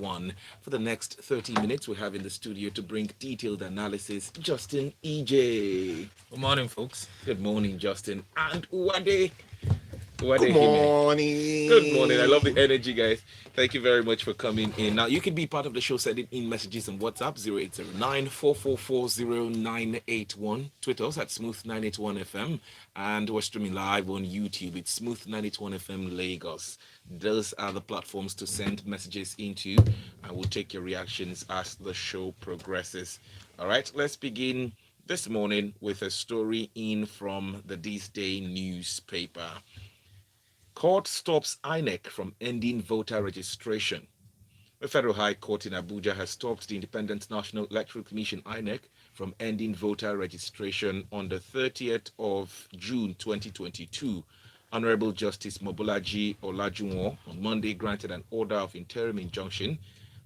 2021. For the next 30 minutes, we have in the studio to bring detailed analysis Justin EJ. Good morning, folks. Good morning, Justin. And Wade. Good Wade Hime. Good morning. I love the morning. energy, guys. Thank you very much for coming in. Now, you can be part of the show sending in messages on WhatsApp 0809 Twitter us at Smooth981FM. And we're streaming live on YouTube. It's Smooth981FM Lagos. Those are the platforms to send messages into. And we'll take your reactions as the show progresses. All right, let's begin this morning with a story in from the This Day newspaper. Court stops INEC from ending voter registration. The Federal High Court in Abuja has stopped the Independent National Electoral Commission (INEC) from ending voter registration on the 30th of June 2022. Honorable Justice Mobolaji Olajuwon on Monday granted an order of interim injunction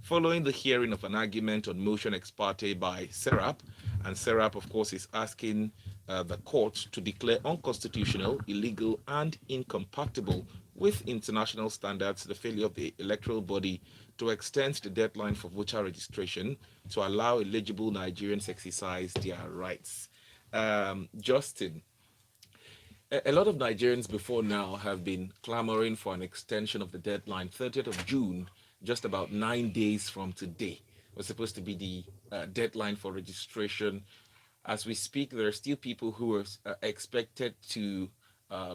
following the hearing of an argument on motion ex parte by SERAP. And SERAP, of course, is asking the court to declare unconstitutional, illegal, and incompatible with international standards the failure of the electoral body to extend the deadline for voter registration to allow eligible Nigerians exercise their rights. Justin, a lot of Nigerians before now have been clamoring for an extension of the deadline, 30th of June, just about 9 days from today. Was supposed to be the deadline for registration. As we speak, there are still people who are expected to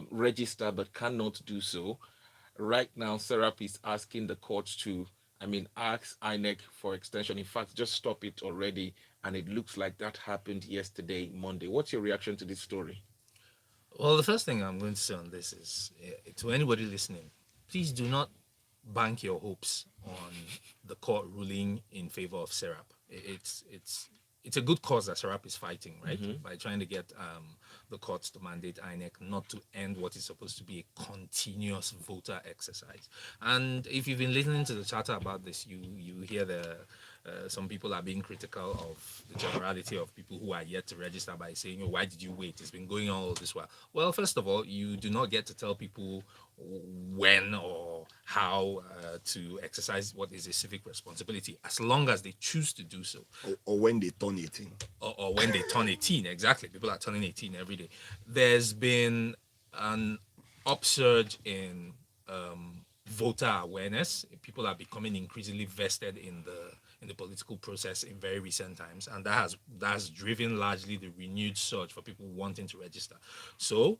register but cannot do so. Right now, Serap is asking the courts to, ask INEC for extension. In fact, just stop it already. And it looks like that happened yesterday, Monday. What's your reaction to this story? Well, the first thing I'm going to say on this is to anybody listening, please do not bank your hopes on the court ruling in favor of Serap. It's a good cause that Serap is fighting, right? By trying to get the courts to mandate INEC not to end what is supposed to be a continuous voter exercise. And if you've been listening to the chatter about this, you hear some people are being critical of the generality of people who are yet to register by saying, "Oh, why did you wait? It's been going on all this while." Well, first of all, you do not get to tell people when or how to exercise what is a civic responsibility, as long as they choose to do so. Or when they turn 18. Or when they turn 18, exactly. People are turning 18 every day. There's been an upsurge in voter awareness. People are becoming increasingly vested in the political process in very recent times, and that's driven largely the renewed surge for people wanting to register. So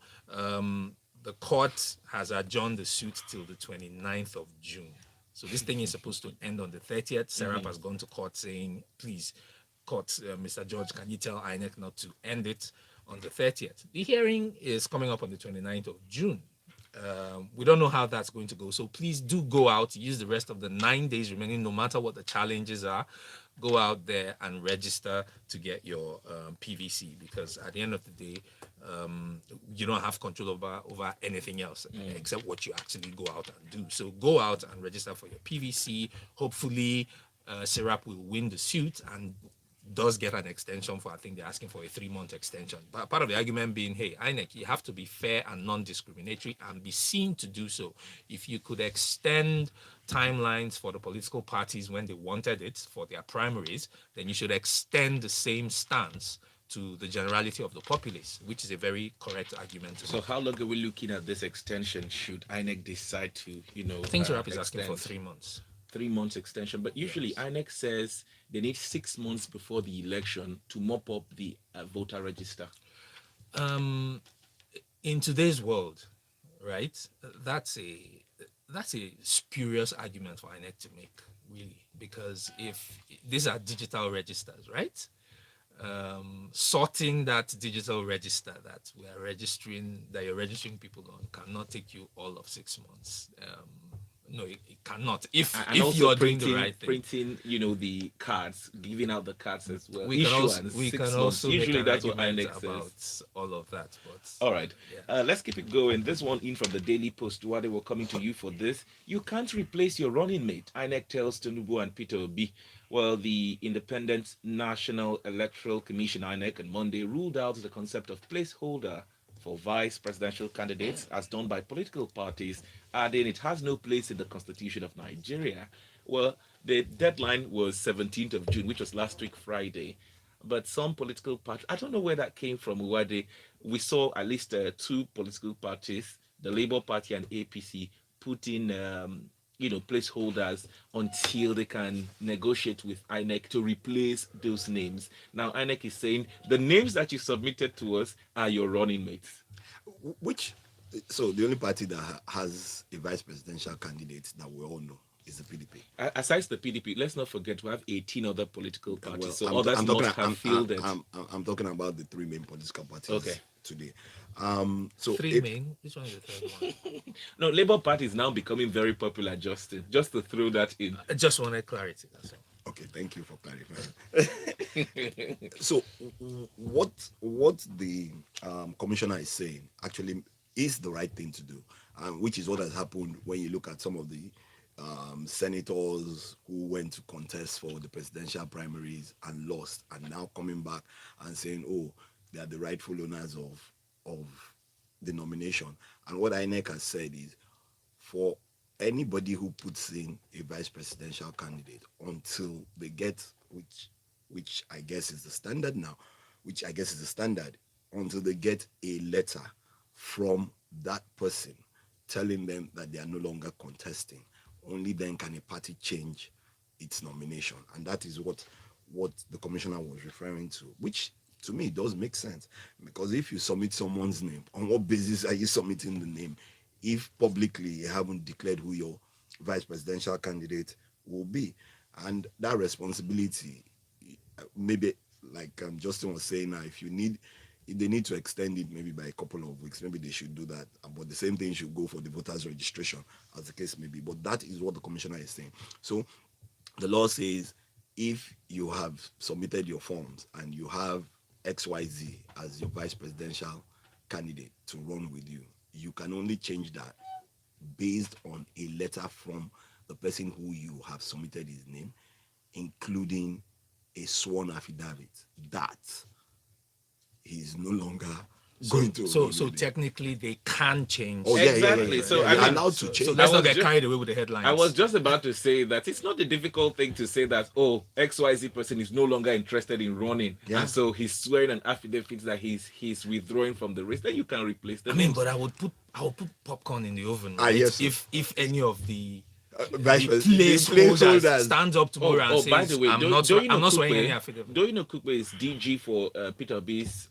the court has adjourned the suit till the 29th of June. So this thing is supposed to end on the 30th. Serap has gone to court saying, please, court, Mr. George, can you tell INEC not to end it on the 30th? The hearing is coming up on the 29th of June. We don't know how that's going to go. So please do go out, use the rest of the 9 days remaining, no matter what the challenges are. Go out there and register to get your PVC, because at the end of the day, you don't have control over anything else except what you actually go out and do. So go out and register for your PVC. Hopefully, Serap will win the suit and does get an extension for, I think they're asking for a 3-month extension. But part of the argument being, hey, INEC, you have to be fair and non-discriminatory and be seen to do so. If you could extend timelines for the political parties when they wanted it for their primaries, then you should extend the same stance to the generality of the populace, which is a very correct argument. So how long are we looking at this extension should INEC decide to, I think Serap is asking for 3 months. 3 months extension, but usually INEC says they need 6 months before the election to mop up the voter register. In today's world, right, that's a spurious argument for INEC to make, really, because if these are digital registers, right, sorting that digital register that you're registering people on cannot take you all of 6 months. No, it cannot. If you are doing the right thing, printing, the cards, giving out the cards as well. We can also usually make that's an what argument INEC about says. all of that. But all right, yeah. Let's keep it going. This one in from the Daily Post. While they were coming to you for this, you can't replace your running mate. INEC tells Tinubu and Peter Obi. Well, the Independent National Electoral Commission (INEC) on Monday ruled out the concept of placeholder for vice presidential candidates as done by political parties, adding it has no place in the Constitution of Nigeria. Well, The deadline was 17th of June, which was last week Friday. But some political parties, I don't know where that came from, where we saw at least two political parties, the Labour Party and APC, put in placeholders until they can negotiate with INEC to replace those names. Now INEC is saying the names that you submitted to us are your running mates. Which, so the only party that has a vice presidential candidate that we all know is the PDP. Aside the PDP, let's not forget we have 18 other political parties, Well, so others must have fielded. I'm talking about the three main political parties Okay. today. So three main. Which one is the third one? No, Labour Party is now becoming very popular, Justin. Just to throw that in. I just wanted clarity. That's all. Okay, thank you for clarifying. So, what the commissioner is saying actually is the right thing to do, which is what has happened when you look at some of the senators who went to contest for the presidential primaries and lost, and now coming back and saying, "Oh, they are the rightful owners of the nomination." And what INEC has said is, for anybody who puts in a vice presidential candidate until they get, which I guess is the standard now, until they get a letter from that person telling them that they are no longer contesting, only then can a party change its nomination. And that is what the commissioner was referring to, which to me does make sense, because if you submit someone's name, on what basis are you submitting the name if publicly you haven't declared who your vice presidential candidate will be? And that responsibility, maybe like Justin was saying, now if they need to extend it maybe by a couple of weeks, maybe they should do that. But the same thing should go for the voters registration, as the case may be. But that is what the commissioner is saying. So the law says if you have submitted your forms and you have XYZ as your vice presidential candidate to run with you, you can only change that based on a letter from the person who you have submitted his name, including a sworn affidavit that he's no longer going to. So technically, they can change. Oh, exactly. Yeah. So they're I mean, allowed to change. So let's not get carried away with the headlines. I was just about to say that it's not a difficult thing to say that, oh, XYZ person is no longer interested in running. Yeah. And so he's swearing an affidavit that he's withdrawing from the race. Then you can replace them. I mean, but I would put popcorn in the oven. Ah, yes. If any of the vice placeholders stands up tomorrow and says, by the way, I'm not swearing any affidavit. Doyino Kukwe is DG for Peter B's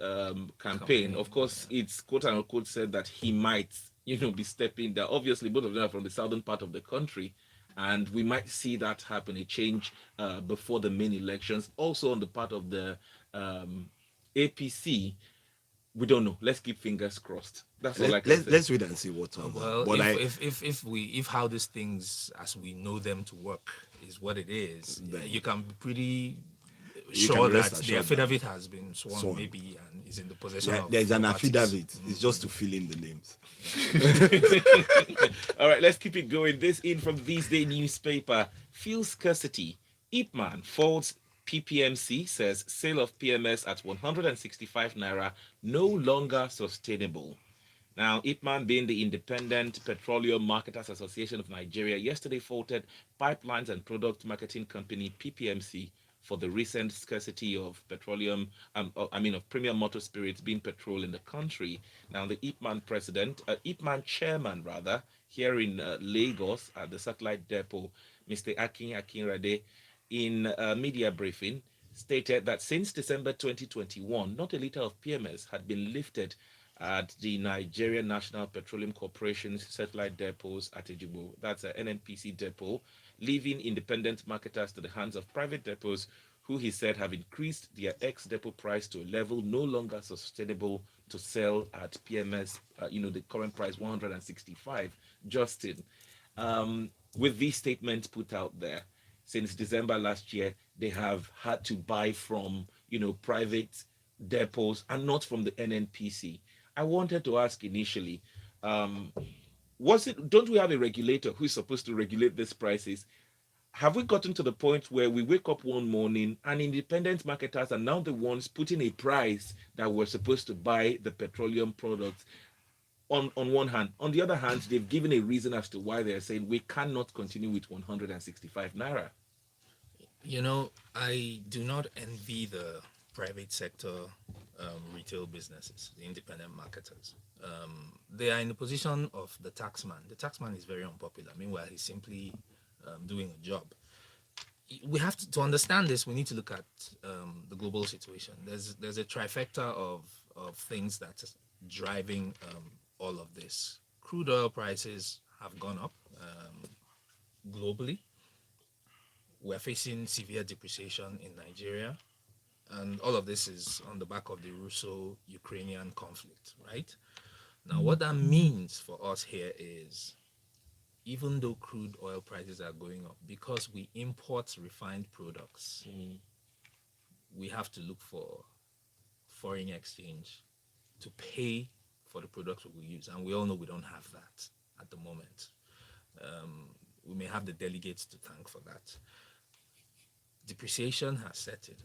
campaign. Of course, it's quote unquote said that he might, be stepping down. Obviously, both of them are from the southern part of the country, and we might see that happen, a change before the main elections. Also on the part of the APC, we don't know. Let's keep fingers crossed. That's all I can say. Let's wait and see what's on. Well, if how these things as we know them to work is what it is, you can be pretty sure that the affidavit has been sworn maybe and is in the possession of. There's an affidavit. It's just to fill in the names. All right, let's keep it going. This in from These Day newspaper. Fuel scarcity. Ipman faults PPMC, says sale of PMS at 165 naira no longer sustainable. Now, Ipman, being the Independent Petroleum Marketers Association of Nigeria, yesterday faulted Pipelines and Product Marketing Company PPMC for the recent scarcity of petroleum, of premium motor spirits being petrol in the country. Now, the Ipman chairman rather, here in Lagos at the satellite depot, Mr. Akinrade, in a media briefing, stated that since December 2021, not a liter of PMS had been lifted at the Nigerian National Petroleum Corporation's satellite depots at Ejigbo. That's an NNPC depot, leaving independent marketers to the hands of private depots who he said have increased their ex-depot price to a level no longer sustainable to sell at PMS, the current price 165. Justin, with these statements put out there, since December last year, they have had to buy from, private depots and not from the NNPC. I wanted to ask initially, don't we have a regulator who is supposed to regulate these prices? Have we gotten to the point where we wake up one morning and independent marketers are now the ones putting a price that we're supposed to buy the petroleum products on one hand? On the other hand, they've given a reason as to why they're saying we cannot continue with 165 naira. You know, I do not envy the private sector retail businesses, the independent marketers. They are in the position of the taxman. The taxman is very unpopular. Meanwhile, he's simply doing a job. We have to understand this. We need to look at the global situation. There's a trifecta of things that's driving all of this. Crude oil prices have gone up globally. We're facing severe depreciation in Nigeria, and all of this is on the back of the Russo-Ukrainian conflict, right? Now, what that means for us here is even though crude oil prices are going up, because we import refined products, we have to look for foreign exchange to pay for the products we will use. And we all know we don't have that at the moment. We may have the delegates to thank for that. Depreciation has set in.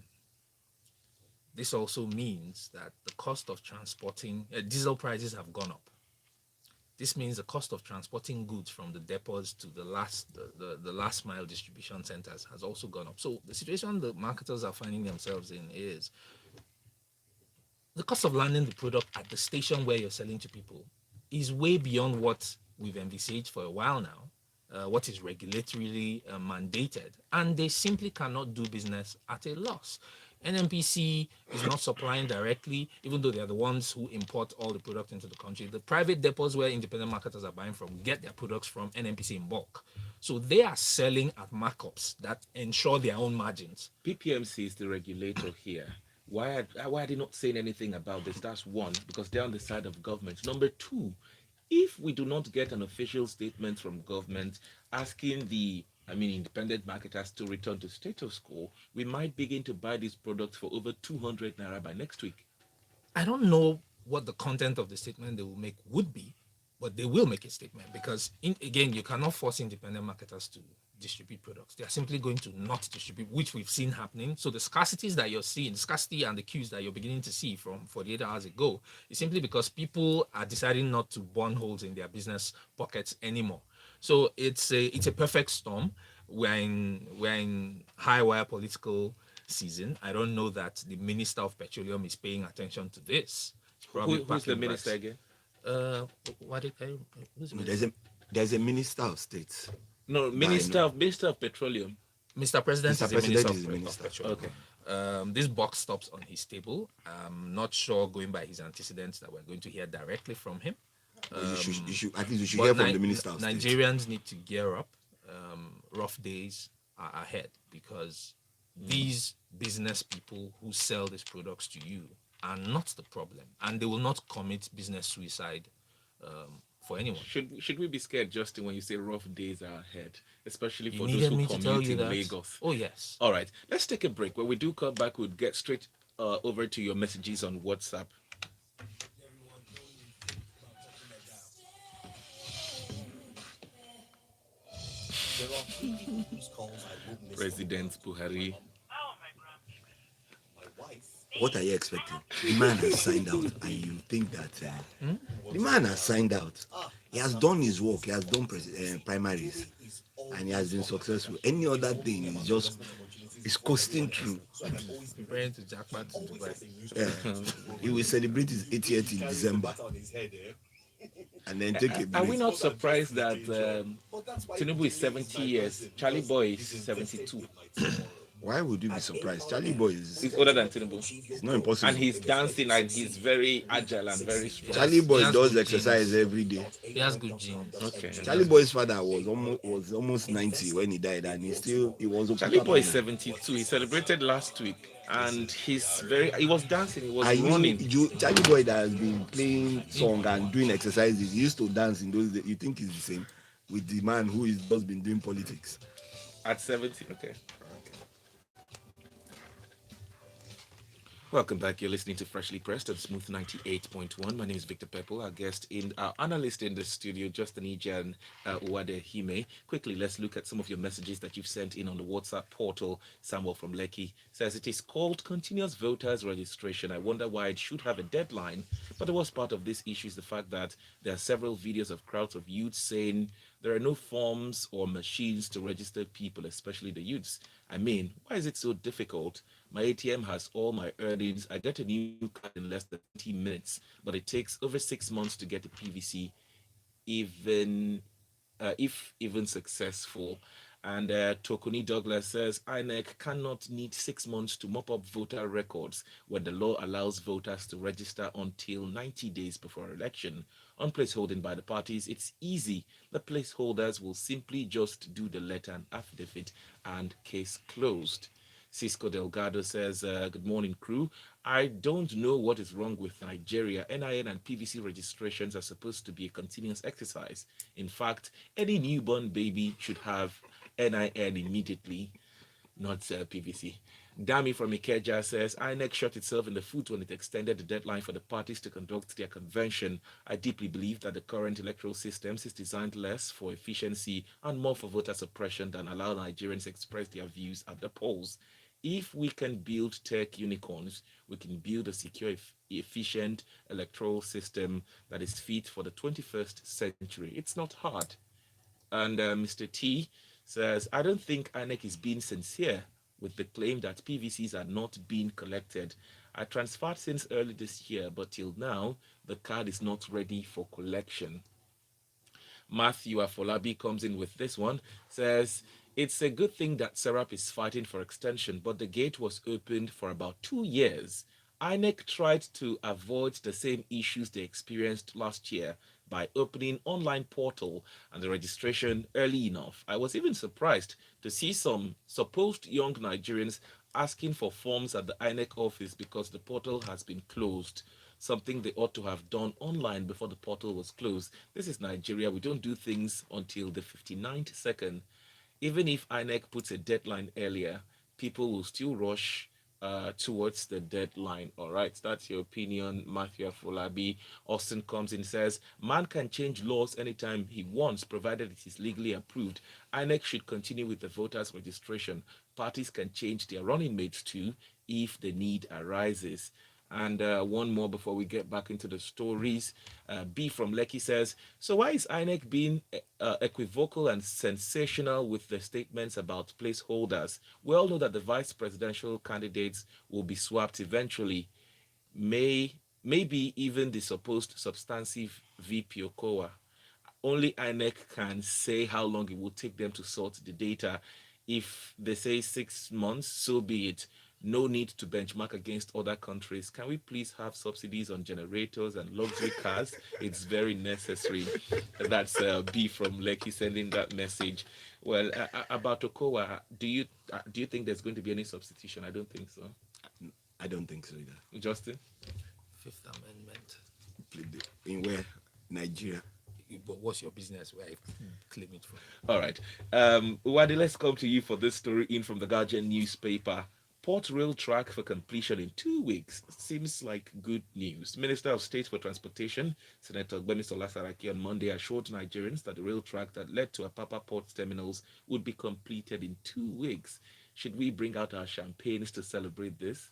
This also means that the cost of transporting diesel prices have gone up. This means the cost of transporting goods from the depots to the last mile distribution centers has also gone up. So the situation the marketers are finding themselves in is the cost of landing the product at the station where you're selling to people is way beyond what we've envisaged for a while now, what is regulatorily mandated, and they simply cannot do business at a loss. NMPC is not supplying directly, even though they are the ones who import all the product into the country. The private depots where independent marketers are buying from get their products from NMPC in bulk. So they are selling at markups that ensure their own margins. PPMC is the regulator here. Why are they not saying anything about this? That's one, because they're on the side of government. Number two, if we do not get an official statement from government asking independent marketers to return to status quo, we might begin to buy these products for over 200 naira by next week. I don't know what the content of the statement they will make would be, but they will make a statement because, again, you cannot force independent marketers to distribute products. They are simply going to not distribute, which we've seen happening. So the scarcities that you're seeing, the scarcity and the queues that you're beginning to see from 48 hours ago, is simply because people are deciding not to burn holes in their business pockets anymore. So it's a perfect storm. We're in high wire political season. I don't know that the Minister of Petroleum is paying attention to this. It's probably Who's the packing minister bags. again? Uh, what did I? Who's the No, minister? there's a minister of state No, that I know. Minister of Petroleum. Mr. President Mr. is a minister President of, is the of minister. petroleum. Okay. This box stops on his table. I'm not sure, going by his antecedents, that we're going to hear directly from him. But you should at least you should But hear from the minister of state. Nigerians need to gear up. Rough days are ahead because these business people who sell these products to you are not the problem, and they will not commit business suicide for anyone. Should we be scared, Justin, when you say rough days are ahead, especially You for those needed who me to tell commute you in that? Lagos? Oh, yes. All right, let's take a break. When we do come back, we'll get straight over to your messages on WhatsApp. President Buhari. What are you expecting? The man has signed out, and you think that the man has signed out. He has done his work. He has done primaries, and he has been successful. Any other thing is just is coasting through. Preparing to jackpot to Dubai. He will celebrate his 80th in December, and then take a Are we break. not surprised that Tinubu is 70 years, Charlie Boy is 72? Why would you be surprised? Charlie Boy He's older than Tinubu. it's not impossible. And he's dancing and he's very agile and very strong. Charlie Boy has does good exercise genes. every day. He has good genes. Okay. Charlie Boy's father was almost 90 when he died, and he was Charlie Boy is 72. He celebrated last week and he was dancing, he was Are running. Charlie Boy that has been playing song and doing exercises, he used to dance in those days. You think he's the same with the man who is just been doing politics? At 70, okay. Welcome back. You're listening to Freshly Pressed on Smooth 98.1. My name is Victor Pepple. Our guest our analyst in the studio, Justin Ijan Uwade Hime. Quickly, let's look at some of your messages that you've sent in on the WhatsApp portal. Samuel from Lekki says it is called continuous voters registration. I wonder why it should have a deadline. But the worst part of this issue is the fact that there are several videos of crowds of youths saying there are no forms or machines to register people, especially the youths. I mean, why is it so difficult? My ATM has all my earnings. I get a new card in less than 20 minutes, but it takes over 6 months to get a PVC, even if even successful. And Tokuni Douglas says INEC cannot need 6 months to mop up voter records when the law allows voters to register until 90 days before election. On placeholding by the parties, it's easy. The placeholders will simply just do the letter and affidavit, and case closed. Cisco Delgado says, good morning, crew. I don't know what is wrong with Nigeria. NIN and PVC registrations are supposed to be a continuous exercise. In fact, any newborn baby should have NIN immediately, not PVC. Dami from Ikeja says INEC shot itself in the foot when it extended the deadline for the parties to conduct their convention. I deeply believe that the current electoral system is designed less for efficiency and more for voter suppression than allow Nigerians express their views at the polls. If we can build tech unicorns, we can build a secure, efficient electoral system that is fit for the 21st century. It's not hard. And Mr. T says, I don't think INEC is being sincere with the claim that PVCs are not being collected. I transferred since early this year, but till now, the card is not ready for collection. Matthew Afolabi comes in with this one, says, it's a good thing that Serap is fighting for extension, but the gate was opened for about 2 years. INEC tried to avoid the same issues they experienced last year by opening online portal and the registration early enough. I was even surprised to see some supposed young Nigerians asking for forms at the INEC office because the portal has been closed, something they ought to have done online before the portal was closed. This is Nigeria. We don't do things until the 59th second. Even if INEC puts a deadline earlier, people will still rush towards the deadline. All right, that's your opinion, Matthew Afolabi. Austin comes in and says, man can change laws anytime he wants, provided it is legally approved. INEC should continue with the voters' registration. Parties can change their running mates too if the need arises. And one more before we get back into the stories. B from Lekki says, so why is INEC being equivocal and sensational with the statements about placeholders? We all know that the vice presidential candidates will be swapped eventually. Maybe even the supposed substantive VP Okowa. Only INEC can say how long it will take them to sort the data. If they say 6 months, so be it. No need to benchmark against other countries. Can we please have subsidies on generators and luxury cars? It's very necessary. That's B from Lekki sending that message. Well, about Okowa, do you think there's going to be any substitution? I don't think so. I don't think so either. Justin? Fifth Amendment. In where? Nigeria. But what's your business? Where I claim it from? All right. Wadi, let's come to you for this story in from the Guardian newspaper. Port rail track for completion in 2 weeks seems like good news. Minister of State for Transportation, Senator Gbemisola Saraki, on Monday assured Nigerians that the rail track that led to Apapa Port terminals would be completed in 2 weeks. Should we bring out our champagnes to celebrate this?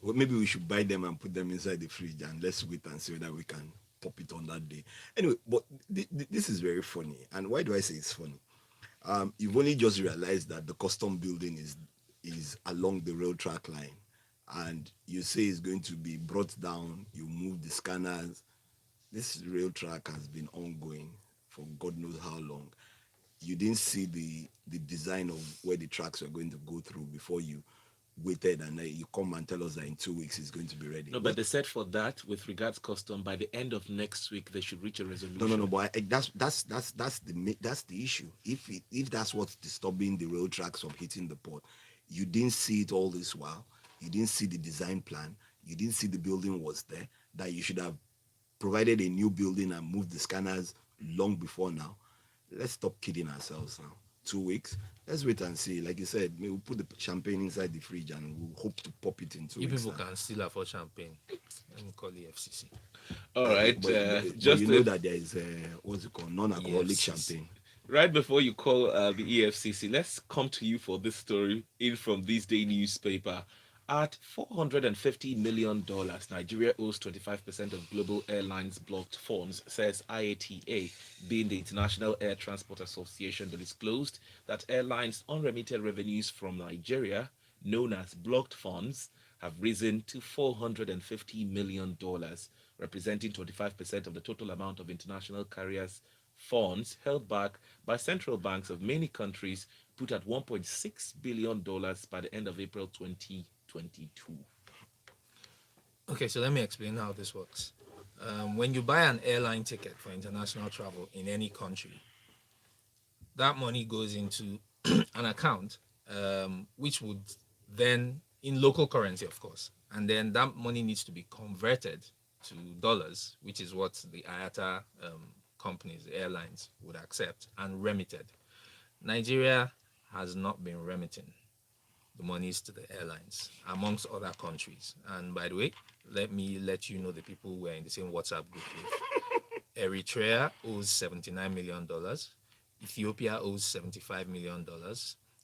Well, maybe we should buy them and put them inside the fridge and let's wait and see whether we can pop it on that day. Anyway, but this is very funny. And why do I say it's funny? You've only just realized that the custom building is along the rail track line, and you say it's going to be brought down. You move the scanners. This rail track has been ongoing for God knows how long. You didn't see the design of where the tracks are going to go through before you waited, and then you come and tell us that in 2 weeks it's going to be ready. No, but they said for that, with regards custom, by the end of next week they should reach a resolution. No. But that's the issue. If that's what's disturbing the rail tracks from hitting the port, you didn't see it all this while. You didn't see the design plan. You didn't see the building was there. That you should have provided a new building and moved the scanners long before now. Let's stop kidding ourselves now. 2 weeks. Let's wait and see. Like you said, we'll put the champagne inside the fridge and we'll hope to pop it in 2 You weeks. people can still afford champagne. Let me call the FCC. All right. But just you know that there is what's it called, non-alcoholic Yes. champagne. right before you call the EFCC, let's come to you for this story in from this day newspaper. At $450 million, Nigeria owes 25% of global airlines blocked funds, says IATA, being the International Air Transport Association, that disclosed that airlines' unremitted revenues from Nigeria, known as blocked funds, have risen to $450 million, representing 25% of the total amount of international carriers' funds held back by central banks of many countries, put at $1.6 billion by the end of April 2022. Okay, so let me explain how this works. When you buy an airline ticket for international travel in any country, that money goes into an account, which would then, in local currency, of course, and then that money needs to be converted to dollars, which is what the IATA companies, the airlines, would accept, and remitted. Nigeria has not been remitting the monies to the airlines, amongst other countries. And by the way, let me let you know the people we're in the same WhatsApp group with. Eritrea owes $79 million. Ethiopia owes $75 million.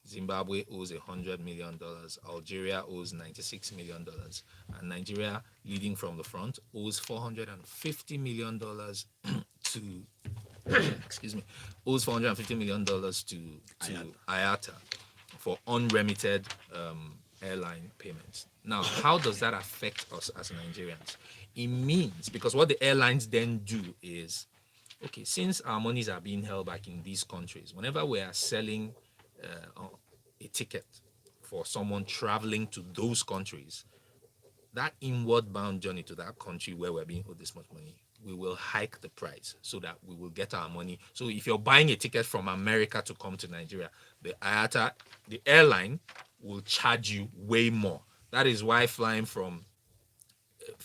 Zimbabwe owes $100 million. Algeria owes $96 million. And Nigeria, leading from the front, owes $450 million to excuse me, owes $450 million to IATA for unremitted airline payments. Now, how does that affect us as Nigerians? It means, because what the airlines then do is, okay, since our monies are being held back in these countries, whenever we are selling a ticket for someone traveling to those countries, that inward bound journey to that country where we're being owed this much money, we will hike the price so that we will get our money. So if you're buying a ticket from America to come to Nigeria, the IATA, the airline, will charge you way more. That is why flying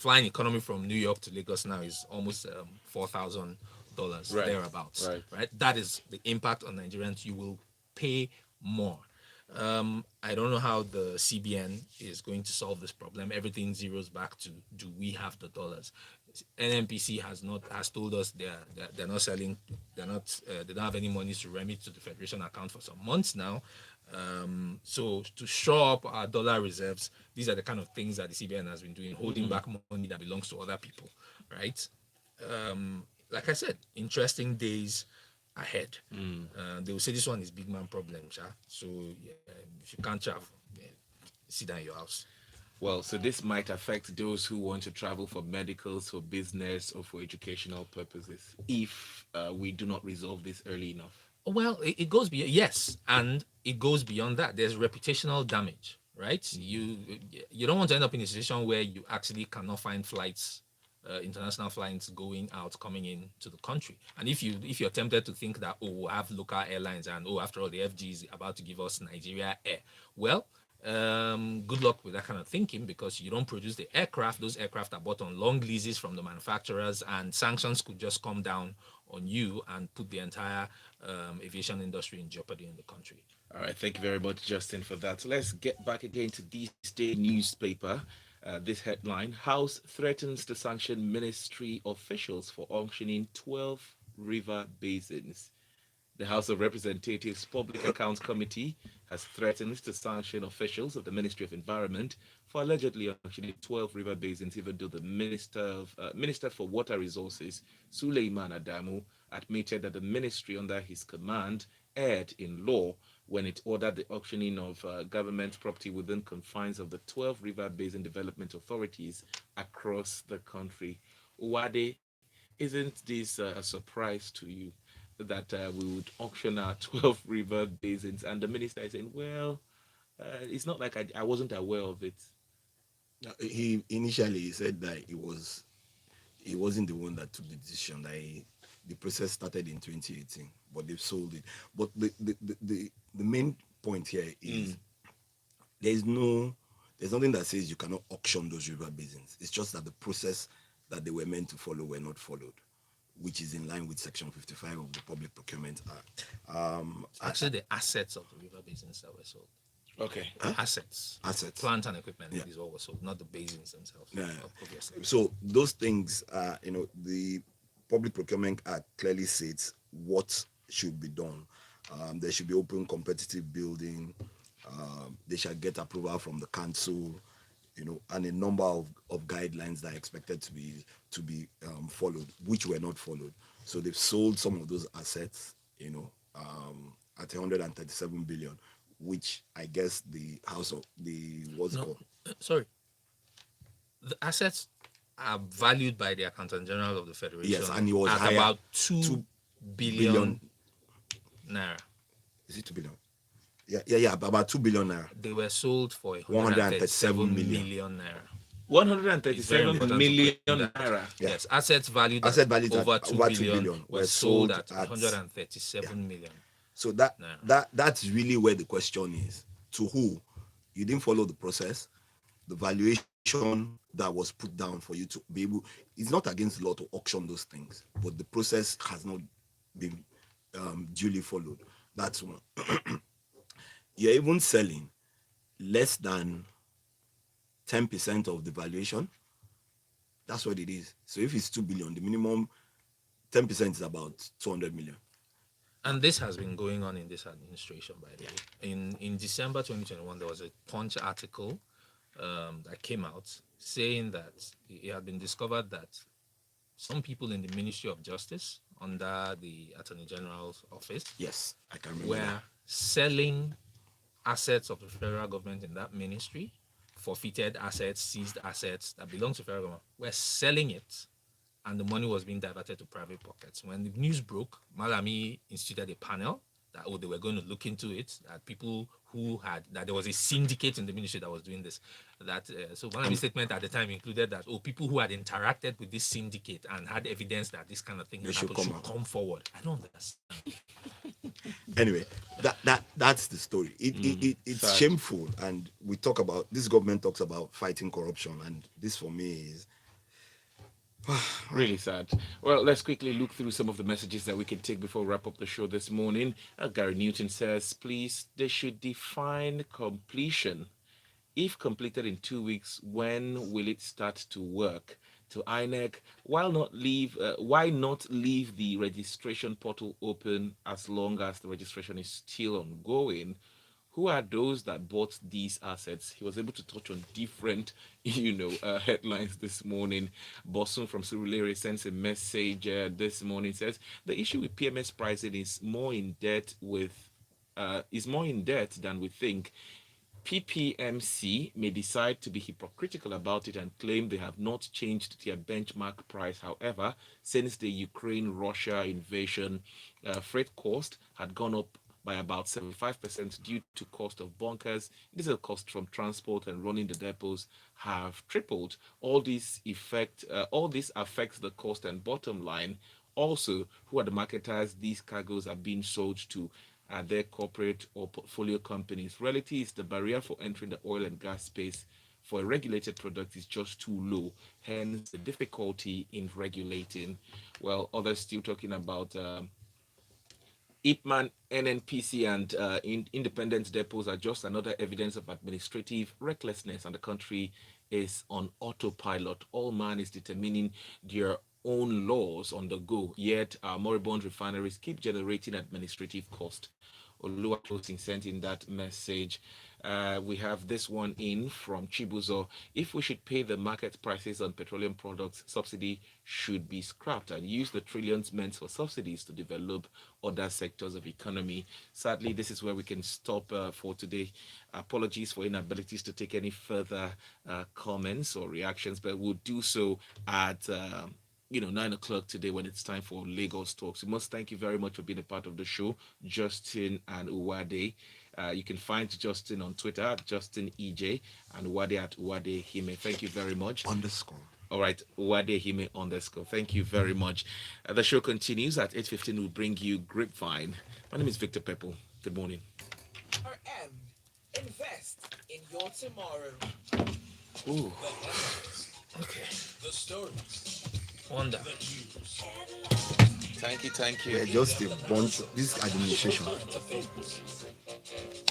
economy from New York to Lagos now is almost $4,000 Right, thereabouts. right. Right, that is the impact on Nigerians. You will pay more. I don't know how the CBN is going to solve this problem. Everything zeroes back to, do we have the dollars? NNPC has told us they're not selling, they don't have any money to remit to the federation account for some months now. So to shore up our dollar reserves, these are the kind of things that the CBN has been doing, holding back money that belongs to other people, right? Like I said, interesting days ahead. They will say this one is big man problem, sha. So yeah, if you can't travel, yeah, sit down in your house. Well, so this might affect those who want to travel for medicals, for business, or for educational purposes if we do not resolve this early enough. Well, it goes beyond, yes, and it goes beyond that. There's reputational damage, right? You don't want to end up in a situation where you actually cannot find flights, international flights going out, coming in to the country. And if you're tempted to think that, oh, we'll have local airlines, and oh, after all, the FG is about to give us Nigeria Air, well, good luck with that kind of thinking, because you don't produce the aircraft. Those aircraft are bought on long leases from the manufacturers, and sanctions could just come down on you and put the entire aviation industry in jeopardy in the country. All right, thank you very much, Justin, for that. Let's get back again to this day newspaper. This headline: House threatens to sanction ministry officials for auctioning 12 river basins. The House of Representatives Public Accounts Committee has threatened to sanction officials of the Ministry of Environment for allegedly auctioning 12 river basins, even though the Minister for Water Resources, Suleiman Adamu, admitted that the ministry under his command erred in law when it ordered the auctioning of government property within confines of the 12 river basin development authorities across the country. Wade, isn't this a surprise to you that we would auction our 12 river basins? And the minister is saying, well, it's not like I wasn't aware of it. He initially said that he wasn't the one that took the decision. That the process started in 2018, but they've sold it. But the main point here is there's nothing that says you cannot auction those river basins. It's just that the process that they were meant to follow were not followed, which is in line with Section 55 of the Public Procurement Act. Actually, the assets of the river basins that were sold. Okay. Assets, Assets. plant and equipment Yeah. is what was sold, not the basins themselves. Yeah. Obviously. So those things, the Public Procurement Act clearly states what should be done. There should be open competitive building. They shall get approval from the council. and a number of guidelines that are expected to be followed, which were not followed. So they've sold some of those assets, at 137 billion, which I guess the house of the what's it No, called? sorry. The assets are valued by the Accountant General of the Yes, Federation and it was at higher. about 2 2 billion billion. naira. Is it 2 billion? Yeah, about 2 billion naira. They were sold for 137 137 million. million naira. It's very 137 important to million claim that. naira. Yeah. Yes, assets valued Asset at valued at over 2 over 2 billion billion were were sold sold at at 137 million. So that's naira. that's really where the question is. To who? You didn't follow the process. The valuation that was put down for you to be able, it's not against the law to auction those things, but the process has not been duly followed. That's one. You're even selling less than 10% of the valuation. That's what it is. So if it's 2 billion, the minimum 10% is about 200 million. And this has been going on in this administration, by the way. In December 2021, there was a Punch article that came out saying that it had been discovered that some people in the Ministry of Justice under the Attorney General's office Yes, I can remember were that. selling assets of the federal government in that ministry, forfeited assets, seized assets that belong to federal government. We're selling it, and the money was being diverted to private pockets. When the news broke, Malami instituted a panel that they were going to look into it. That people that there was a syndicate in the ministry that was doing this. So Malami's statement at the time included that people who had interacted with this syndicate and had evidence that this kind of thing They had should happened come should out. come forward. I don't understand. Anyway, that's the story. It's Sad. shameful, and we talk about this government talks about fighting corruption, and this for me is Really sad. Well, let's quickly look through some of the messages that we can take before we wrap up the show this morning. Gary Newton says, please, they should define completion. If completed in 2 weeks, when will it start to work? To INEC, why not leave the registration portal open as long as the registration is still ongoing? Who are those that bought these assets? He was able to touch on different, headlines this morning. Bosun from Surulere sends a message this morning. Says the issue with PMS pricing is more in debt than we think. PPMC may decide to be hypocritical about it and claim they have not changed their benchmark price. However, since the Ukraine-Russia invasion, freight cost had gone up by about 75% due to cost of bunkers. Diesel cost from transport and running the depots have tripled. All this affects the cost and bottom line. Also, who are the marketers these cargoes are being sold to? Are they corporate or portfolio companies? Reality is the barrier for entering the oil and gas space for a regulated product is just too low. Hence, the difficulty in regulating. Well, others still talking about IPMAN, NNPC, and independent depots are just another evidence of administrative recklessness, and the country is on autopilot. All man is determining their own laws on the go, yet our moribund refineries keep generating administrative cost. Oluwatosin sent in that message. We have this one in from Chibuzo. If we should pay the market prices on petroleum products, subsidy should be scrapped and use the trillions meant for subsidies to develop other sectors of economy. Sadly, this is where we can stop for today. Apologies for inabilities to take any further comments or reactions, but we'll do so at 9 o'clock today when it's time for Lagos Talks. We must thank you very much for being a part of the show, Justin and Uwade. You can find Justin on Twitter at Justin EJ and Uwade at Uwade Hime. Thank you very much. underscore. All right, Uwade Hime underscore. Thank you very much. The show continues at 8:15. We'll bring you Grapevine. My name is Victor Pepple. Good morning. RM. Invest in your tomorrow. Ooh. The headlines, Okay. the stories, Wonder. the news. Thank you. We're just a bunch. This administration.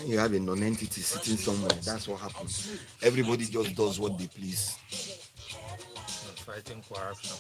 When you have a non-entity sitting somewhere, that's what happens. Everybody just does what they please. Fighting corruption.